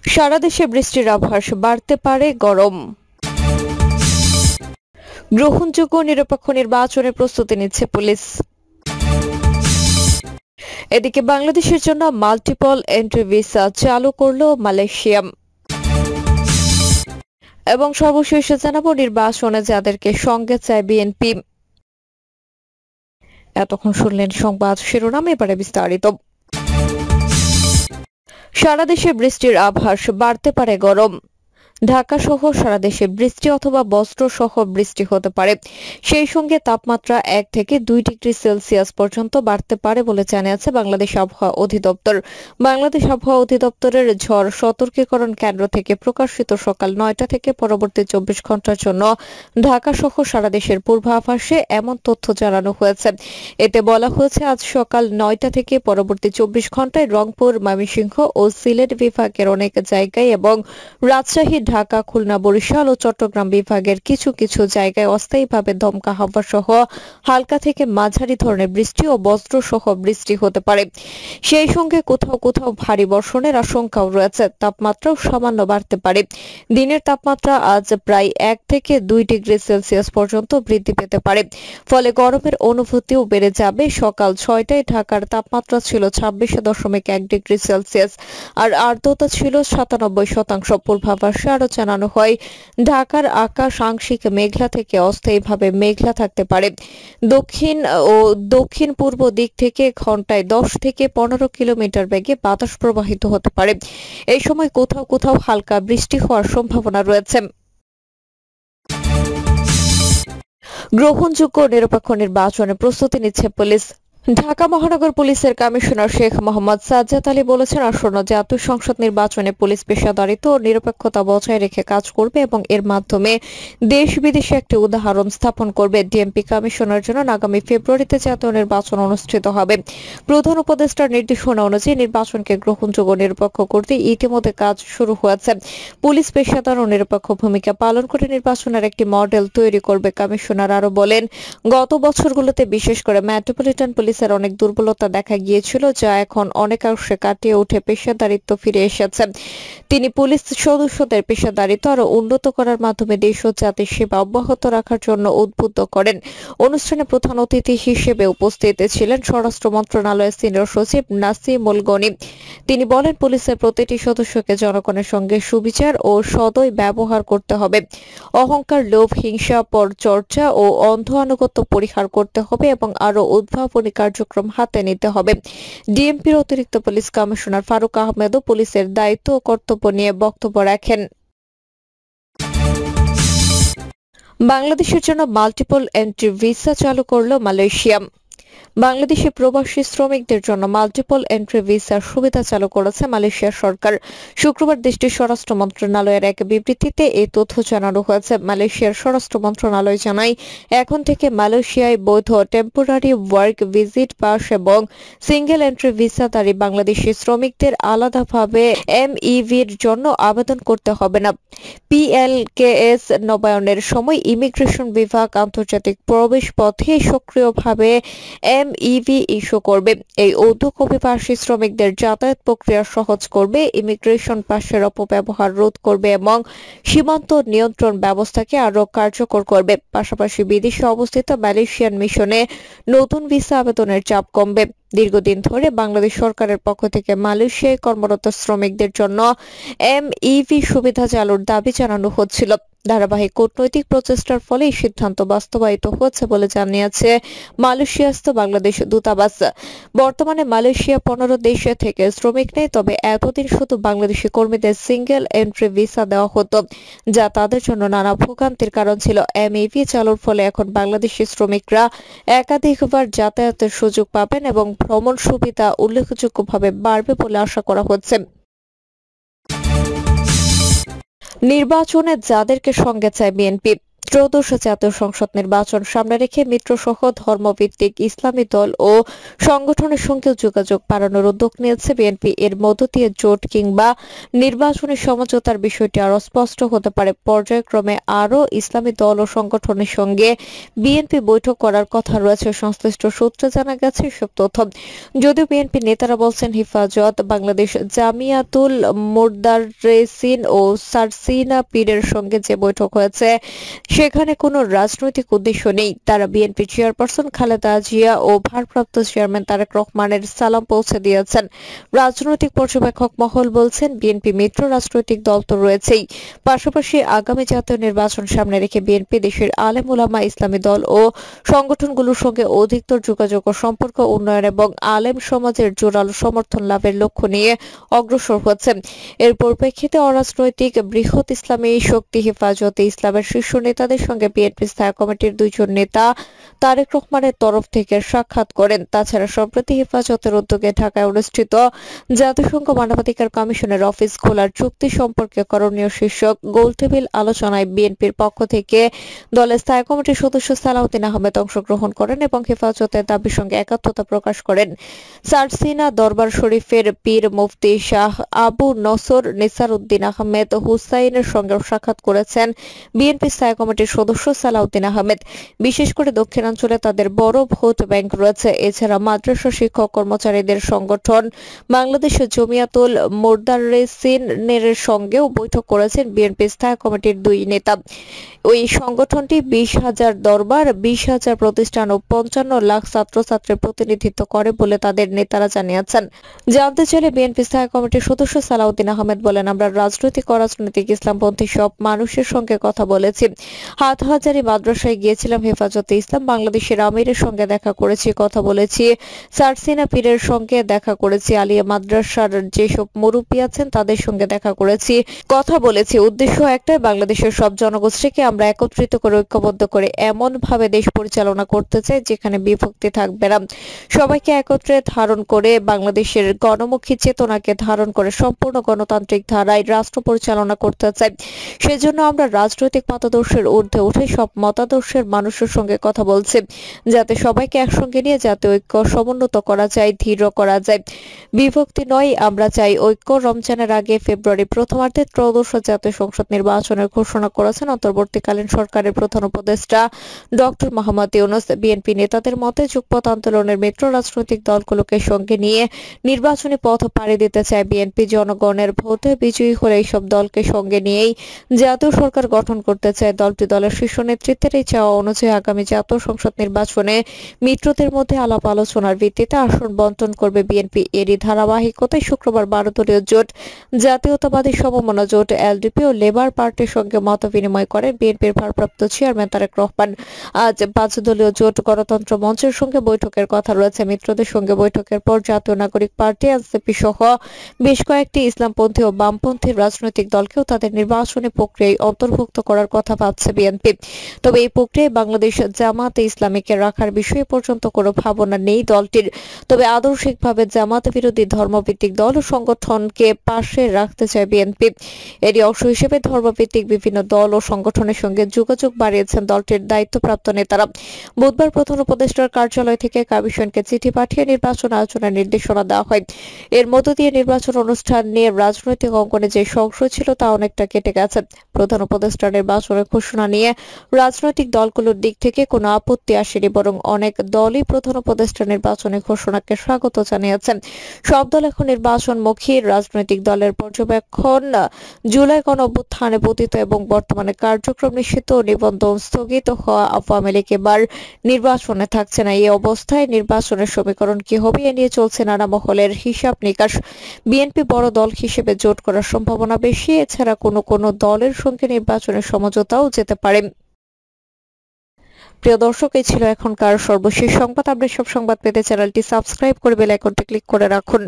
সারা দেশে বৃষ্টির আভাস, বাড়তে পারে গরম। গ্রহণযোগ্য নিরপেক্ষ নির্বাচনের প্রস্তুতি নিচ্ছে পুলিশ। এদিকে বাংলাদেশের জন্য মাল্টিপল এন্ট্রি ভিসা চালু করল মালয়েশিয়া। এবং সর্বশেষ জানাবো নির্বাচনে যাদেরকে সঙ্গে চায় বিএনপি। এতক্ষণ শুনলেন সংবাদ শিরোনাম, এবারে বিস্তারিত। সারা দেশে বৃষ্টির আভাস, বাড়তে পারে গরম। ঢাকা সহ সারা দেশে বৃষ্টি অথবা বজ্র সহ বৃষ্টি হতে পারে। সেই সঙ্গে তাপমাত্রা 1 থেকে 2 ডিগ্রি সেলসিয়াস পর্যন্ত বাড়তে পারে বলে জানিয়েছে বাংলাদেশ আবহাওয়া অধিদপ্তর। বাংলাদেশ আবহাওয়া অধিদপ্তরের ঝড় সতর্কীকরণ কেন্দ্র থেকে প্রকাশিত সকাল 9টা থেকে পরবর্তী 24 ঘন্টার জন্য ঢাকা সহ সারা দেশের পূর্বাভাসে এমন তথ্য জানানো হয়েছে। এতে বলা হয়েছে, আজ সকাল 9টা থেকে পরবর্তী 24 ঘন্টায় রংপুর, ময়মনসিংহ ও সিলেট বিভাগের অনেক জায়গায় এবং রাজশাহী, ঢাকা, খুলনা, বরিশাল ও চট্টগ্রাম বিভাগের কিছু কিছু জায়গায় অস্থায়ীভাবে দমকা হাওয়া সহ হালকা থেকে মাঝারি ধরনের বৃষ্টি ও বজ্র সহ বৃষ্টি হতে পারে। সেই সঙ্গে কোথাও কোথাও ভারী বর্ষণের আশঙ্কাও রয়েছে। তাপমাত্রাও সামান্য বাড়তে পারে। দিনের তাপমাত্রা আজ প্রায় 1 থেকে 2 ডিগ্রি সেলসিয়াস পর্যন্ত বৃদ্ধি পেতে পারে। ফলে গরমের অনুভূতিও বেড়ে যাবে। সকাল 6টায় ঢাকার তাপমাত্রা ছিল 26.1 ডিগ্রি সেলসিয়াস আর আর্দ্রতা ছিল 97%। পূর্বাভাসে আরো জানানো হয়, ঢাকার আকাশ আংশিক মেঘলা থেকে অস্থায়ীভাবে মেঘলা থাকতে পারে। দক্ষিণ ও দক্ষিণ পূর্ব দিক থেকে ঘন্টায় 10 থেকে 15 কিলোমিটার বেগে বাতাস প্রবাহিত হতে পারে। এই সময় কোথাও কোথাও হালকা বৃষ্টি হওয়ার সম্ভাবনা রয়েছে। গ্রহণযোগ্য নিরপেক্ষ নির্বাচনের প্রস্তুতি নিচ্ছে পুলিশ। ঢাকা মহানগর পুলিশের কমিশনার শেখ মোহাম্মদ সাজ্জাদ আলী বলেছেন, আসন্ন জাতীয় সংসদ নির্বাচনে পুলিশ পেশাদারিত্ব ও নিরপেক্ষতা বজায় রেখে কাজ করবে এবং এর মাধ্যমে দেশ বিদেশে একটি উদাহরণ স্থাপন করবে। ডিএমপি কমিশনের জন্য আগামী ফেব্রুয়ারিতে জাতীয় নির্বাচন অনুষ্ঠিত হবে। প্রধান উপদেষ্টার নির্দেশনা অনুযায়ী নির্বাচনকে গ্রহণযোগ্য নিরপেক্ষ করতে ইতিমধ্যে কাজ শুরু হয়েছে। পুলিশ পেশাদার ও নিরপেক্ষ ভূমিকা পালন করে নির্বাচনের একটি মডেল তৈরি করবে। কমিশনার আরো বলেন, গত বছরগুলোতে বিশেষ করে মেট্রোপলিটন পুলিশের অনেক দুর্বলতা দেখা গিয়েছিল, যা এখন অনেকাংশে কাটিয়ে উঠে পেশাদারিত্ব ফিরে এসেছে। তিনি পুলিশ সদস্যদের পেশাদারিত্ব আরো উন্নত করার মাধ্যমে দেশ ও জাতির সেবা অব্যাহত রাখার জন্য উদ্বুদ্ধ করেন। অনুষ্ঠানে প্রধান অতিথি হিসেবে উপস্থিত ছিলেন স্বরাষ্ট্র মন্ত্রণালয়ের সিনিয়র সচিব নাসিমুল গনি। তিনি বলেন, পুলিশের প্রতিটি সদস্যকে জনগণের সঙ্গে সুবিচার ও সদয় ব্যবহার করতে হবে। অহংকার, লোভ, হিংসা, পরচর্চা ও অন্ধ আনুগত্য পরিহার করতে হবে এবং আরো উদ্ভাবনী কার্যক্রম হাতে নিতে হবে। ডিএমপির অতিরিক্ত পুলিশ কমিশনার ফারুক আহমেদও পুলিশের দায়িত্ব ও কর্তব্য নিয়ে বক্তব্য রাখেন। বাংলাদেশের জন্য মাল্টিপল এন্ট্রি ভিসা চালু করল মালয়েশিয়া। বাংলাদেশি প্রবাসী শ্রমিকদের জন্য মাল্টিপল এন্ট্রি ভিসার সুবিধা চালু করেছে মালয়েশিয়া সরকার। শুক্রবার দেশটির স্বরাষ্ট্র মন্ত্রণালয়ের এক বিবৃতিতে এই তথ্য জানানো হয়েছে। মালয়েশিয়ার স্বরাষ্ট্র মন্ত্রণালয় জানায়, এখন থেকে মালয়েশিয়ায় বৈধ টেম্পোরারি ওয়ার্ক ভিজিট পাস এবং সিঙ্গেল এন্ট্রি ভিসাধারী বাংলাদেশি শ্রমিকদের আলাদাভাবে এমইভির জন্য আবেদন করতে হবে না। পিএলকেএস নবায়নের সময় ইমিগ্রেশন বিভাগ আন্তর্জাতিক প্রবেশ পথে সক্রিয়ভাবে এমইভি ইস্যু করবে। এই উদ্যোগ অভিবাসী শ্রমিকদের যাতায়াত প্রক্রিয়া সহজ করবে, ইমিগ্রেশন পাসের অপব্যবহার রোধ করবে এবং সীমান্ত নিয়ন্ত্রণ ব্যবস্থাকে আরও কার্যকর করবে। পাশাপাশি বিদেশে অবস্থিত মালয়েশিয়ান মিশনে নতুন ভিসা আবেদনের চাপ কমবে। দীর্ঘদিন ধরে বাংলাদেশ সরকারের পক্ষ থেকে মালয়েশিয়ায় কর্মরত শ্রমিকদের জন্য এমইভি সুবিধা চালুর দাবি জানানো হচ্ছিল। ধারাবাহিক কূটনৈতিক প্রচেষ্টার ফলে এই সিদ্ধান্ত বাস্তবায়িত হচ্ছে বলে জানিয়েছে মালয়েশিয়াস্থ বাংলাদেশ দূতাবাস। বর্তমানে মালয়েশিয়া 15 দেশ থেকে শ্রমিক নেয়, তবে এতদিন শুধু বাংলাদেশি কর্মীদের সিঙ্গেল এন্ট্রি ভিসা দেওয়া হতো, যা তাদের জন্য নানা ভোগান্তির কারণ ছিল। এমইভি চালুর ফলে এখন বাংলাদেশি শ্রমিকরা একাধিকবার যাতায়াতের সুযোগ পাবেন এবং ভ্রমণ সুবিধা উল্লেখযোগ্যভাবে বাড়বে বলে আশা করা হচ্ছে। নির্বাচনে যাদেরকে সঙ্গে চায় বিএনপি। ত্রয়োদশ জাতীয় সংসদ নির্বাচন সামনে রেখে মিত্রসহ ধর্মভিত্তিক ইসলামী দল ও সংগঠনের সঙ্গে যোগাযোগ বাড়ানোর উদ্যোগ নিয়েছে বিএনপি। এর মধ্য দিয়ে জোট কিংবা নির্বাচনী সমঝোতার বিষয়টি আরও স্পষ্ট হতে পারে। পর্যায়ক্রমে আরও ইসলামী দল ও সংগঠনের সঙ্গে বিএনপি বৈঠক করার কথা রয়েছে, সংশ্লিষ্ট সূত্রে জানা গেছে এসব তথ্য। যদিও বিএনপি নেতারা বলছেন, হেফাজত, বাংলাদেশ জামিয়াতুল মোদার্রেসিন ও সারসিনা পীরের সঙ্গে যে বৈঠক হয়েছে সেখানে কোনো রাজনৈতিক উদ্দেশ্য নেই। তারা বিএনপি চেয়ারপারসন খালেদা জিয়া ও ভারপ্রাপ্ত চেয়ারম্যান তারেক রহমানের সালাম পৌঁছে দিয়েছেন। রাজনৈতিক পর্যবেক্ষক মহল বলছেন, বিএনপি মিত্র রাজনৈতিক দল তো রয়েছেই, পাশাপাশি আগামী জাতীয় নির্বাচন সামনে রেখে বিএনপি দেশের আলেম ওলামা, ইসলামী দল ও সংগঠনগুলোর সঙ্গে অধিকতর যোগাযোগ ও সম্পর্ক উন্নয়ন এবং আলেম সমাজের জোরালো সমর্থন লাভের লক্ষ্য নিয়ে অগ্রসর হচ্ছে। এর পরিপ্রেক্ষিতে অরাজনৈতিক বৃহৎ ইসলামী শক্তি হেফাজতে ইসলামের শীর্ষ নেতাদের সঙ্গে বিএনপি স্থায়ী কমিটির দুইজন নেতা তারেক রহমানের তরফ থেকে সাক্ষাৎ করেন। তাছাড়া সম্প্রতি হেফাজতের উদ্যোগে ঢাকায় অনুষ্ঠিত জাতিসংঘ মানবাধিকার কমিশনের অফিস খোলার চুক্তি সম্পর্কে করণীয় শীর্ষক গোলটেবিল আলোচনায় বিএনপির পক্ষ থেকে দলের স্থায়ী কমিটির সদস্য সালাউদ্দিন আহমেদ অংশগ্রহণ করেন এবং হেফাজতের দাবির সঙ্গে একাত্মতা প্রকাশ করেন। সারসিনা দরবার শরীফের পীর মুফতি শাহ আবু নসর নিসার উদ্দিন আহমেদ হুসাইনের সঙ্গে সাক্ষাৎ করেছেন বিএনপি স্থায়ী কমিটির সদস্য সালাউদ্দিন আহমেদ। বিশেষ করে দক্ষিণাঞ্চলে তাদের বড় ভোট ব্যাংক রয়েছে। এছাড়া মাদ্রাসা শিক্ষক কর্মচারীদের সংগঠন বাংলাদেশ জমিয়াতুল মোদার্রেসিনের সঙ্গেও বৈঠক করেছেন বিএনপি স্থায়ী কমিটির দুই নেতা। ওই সংগঠনটি 20,000 দরবার, 20,000 প্রতিষ্ঠান ও 55 লাখ ছাত্রছাত্রীর প্রতিনিধিত্ব করে বলে তাদের নেতারা জানিয়েছেন। জানতে চাইলে বিএনপি স্থায়ী কমিটির সদস্য সালাউদ্দিন আহমেদ বলেন, আমরা রাজনৈতিক অরাজনৈতিক ইসলামপন্থী সব মানুষের সঙ্গে কথা বলেছি। হাটহাজারী মাদ্রাসায় গিয়েছিলাম, হেফাজতে ইসলাম বাংলাদেশের আমিরের সঙ্গে দেখা করেছি, কথা বলেছি। সারসিনা পীরের সঙ্গে দেখা করেছি। আলিয়া মাদ্রাসার যেসব মুরব্বী আছেন তাদের সঙ্গে দেখা করেছি, কথা বলেছি। উদ্দেশ্য একটাই, বাংলাদেশের সব জনগোষ্ঠীকে আমরা একত্রিত করে ঐক্যবদ্ধ করে এমন ভাবে দেশ পরিচালনা করতে চাই যেখানে বিভক্তি থাকবে না। সবাইকে একত্রে ধারণ করে বাংলাদেশের গণমুখী চেতনাকে ধারণ করে সম্পূর্ণ গণতান্ত্রিক ধারায় রাষ্ট্র পরিচালনা করতে চাই। সেজন্য আমরা রাজনৈতিক মতাদর্শের ঊর্ধ্বে উঠে সব মতাদর্শের মানুষের সঙ্গে কথা বলছি, যাতে সবাইকে একসঙ্গে নিয়ে যাতে ঐক্য সমুন্নত করা যায়, দৃঢ় করা যায়। বিভক্তি নয়, আমরা চাই ঐক্য। রমজানের আগে ফেব্রুয়ারি প্রথমার্ধে ত্রয়োদশ জাতীয় সংসদ নির্বাচনের ঘোষণা করেছেন অন্তর্বর্তীকালীন সরকারের প্রধান উপদেষ্টা ডক্টর মোহাম্মদ ইউনূস। বিএনপি নেতাদের মতে যুগপৎ আন্দোলনের মিত্র রাজনৈতিক দলগুলোকে সঙ্গে নিয়ে নির্বাচনী পথ পাড়ি দিতে চায় বিএনপি। জনগণের ভোটে বিজয়ী হলে এইসব দলকে সঙ্গে নিয়েই জাতীয় সরকার গঠন করতে চায় দলটি। দলের শীর্ষ নেতৃত্বের এই চাওয়া অনুযায়ী আগামী জাতীয় সংসদ নির্বাচনে মিত্রদের মধ্যে আলাপ আলোচনার ভিত্তিতে আসন বণ্টন করবে বিএনপি। এরই ধারাবাহিকতায় শুক্রবার 12 দলীয় জোট জাতীয়তাবাদী সমমনা জোট এলডিপি ও লেবার পার্টির সঙ্গে মত বিনিময় করেন বিএনপির ভারপ্রাপ্ত চেয়ারম্যান তারেক রহমান। আজ 5 দলীয় জোট গণতন্ত্র মঞ্চের সঙ্গে বৈঠকের কথা রয়েছে। মিত্রদের সঙ্গে বৈঠকের পর জাতীয় নাগরিক পার্টি, এনসিপি সহ বেশ কয়েকটি ইসলামপন্থী ও বামপন্থী রাজনৈতিক দলকেও তাদের নির্বাচনী প্রক্রিয়ায় অন্তর্ভুক্ত করার কথা ভাবছে বিএনপি। তবে এই প্রক্রিয়ায় বাংলাদেশ জামাতে ইসলামীকে রাখার বিষয়ে পর্যন্ত কোনো ভাবনা নেই দলটির। তবে আদর্শিকভাবে জামাত বিরোধী ধর্মভিত্তিক দল ও সংগঠনকে পাশে রাখতে চায় বিএনপি। এরই অংশ হিসেবে ধর্মভিত্তিক বিভিন্ন দল ও সংগঠনের সঙ্গে যোগাযোগ বাড়িয়েছেন দলটির দায়িত্বপ্রাপ্ত নেতারা। বুধবার প্রধান উপদেষ্টার কার্যালয় থেকে কমিশনকে চিঠি পাঠিয়ে নির্বাচন আয়োজনের নির্দেশনা দেওয়া হয়। এর মধ্য দিয়ে নির্বাচন অনুষ্ঠান নিয়ে রাজনৈতিক অঙ্গনে যে সংশয় ছিল তা অনেকটা কেটে গেছে। প্রধান উপদেষ্টার নির্বাচনের ঘোষণা নিয়ে রাজনৈতিক দলগুলোর দিক থেকে কোনো আপত্তি আসেনি, বরং অনেক দলই প্রধান উপদেষ্টার নির্বাচনী ঘোষণাকে স্বাগত জানিয়েছেন। সব দল এখন নির্বাচনমুখী। রাজনৈতিক দলের পর্যবেক্ষণ, জুলাই গণঅভ্যুত্থানে পতিত এবং বর্তমানে কার্যক্রম নিষিদ্ধ ও নিবন্ধন স্থগিত হওয়া আওয়ামী লীগ এবার নির্বাচনে থাকছে না। এই অবস্থায় নির্বাচনের সমীকরণ কি হবে এ নিয়ে চলছে নানা মহলের হিসাব নিকাশ। বিএনপি বড় দল হিসেবে জোট করার সম্ভাবনা বেশি। এছাড়া কোনো দলের সঙ্গে নির্বাচনের সমঝোতাও যেতে পারে। প্রিয় দর্শক, এই ছিল এখনকার সর্বশেষ সংবাদ। আপডেট সব সংবাদ পেতে চ্যানেলটি সাবস্ক্রাইব করে বেল আইকনটি ক্লিক করে রাখুন।